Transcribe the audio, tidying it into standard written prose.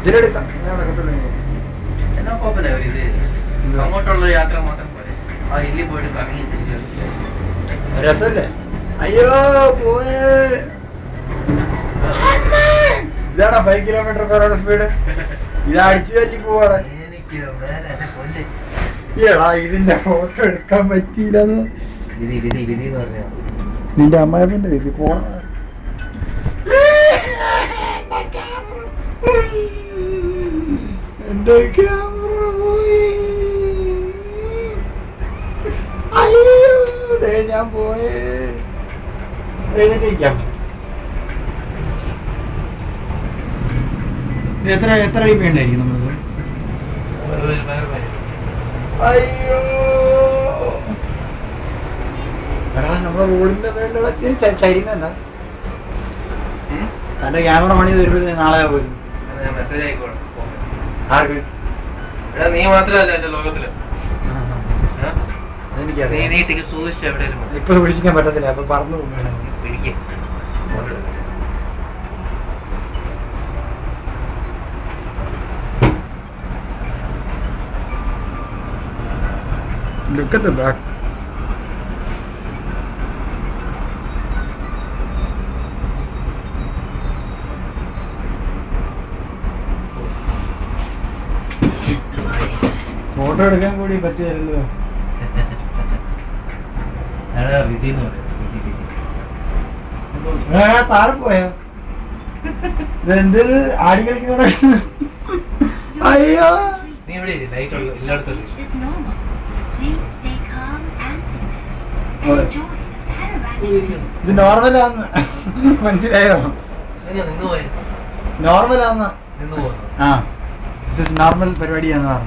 ഇതിലെടുക്കാം. എന്നാ കുഴപ്പമില്ല ഇത് അങ്ങോട്ടുള്ള യാത്ര മാത്രം പോരെ. ആ ഹില്ലിൽ പോയിട്ട് കറങ്ങി തിരിച്ചു രസല്ലേ? അയ്യോ പോയേ. ഇതാണോ 5 km/h സ്പീഡ്? ഇത് അടിച്ചു തല്ലി പോവാടെ. എടാ ഇതിന്റെ ഫോട്ടോ എടുക്കാൻ പറ്റിയില്ലെന്ന്. നിന്റെ അമ്മായിന്റെ വിധി പോണ. എന്റെ ക്യാമറ പോയി. അയ്യോ ഞാൻ പോയേ. എത്ര അടി വേണ്ടായിരിക്കും നമ്മളത്? അയ്യോ എടാ നമ്മളെ റോഡിന്റെ മേളിലൊക്കെ ചരിക്കുന്നെന്താ? തന്റെ ക്യാമറ പണി തരുമ്പോ നാളെ പോലും മെസ്സേജ് ആയിക്കോട്ടെ. ആർക്ക്? എടാ നീ മാത്രമല്ല എന്റെ ലോകത്തില്. എനിക്കറിയാം. നീ സൂക്ഷിച്ച് എവിടെയും ഇപ്പൊ പിടിക്കാൻ പറ്റത്തില്ല. അപ്പൊ പറന്നു പോകും. പിടിക്കേ. Look at the back. Photo എടുക്കാൻ കൂടി പറ്റിയല്ലോ. താഴെ പോയോ? ഇതെന്ത് ആടി കളിക്കുന്ന? അയ്യോ നീ ഇവിടെ ലൈറ്റ് എല്ലായിടത്തും. ഇത് നോർമലാന്ന് മനസ്സിലായോ? നോർമലാന്ന്. ആ നോർമൽ പരിപാടിയാന്ന് പറഞ്ഞു.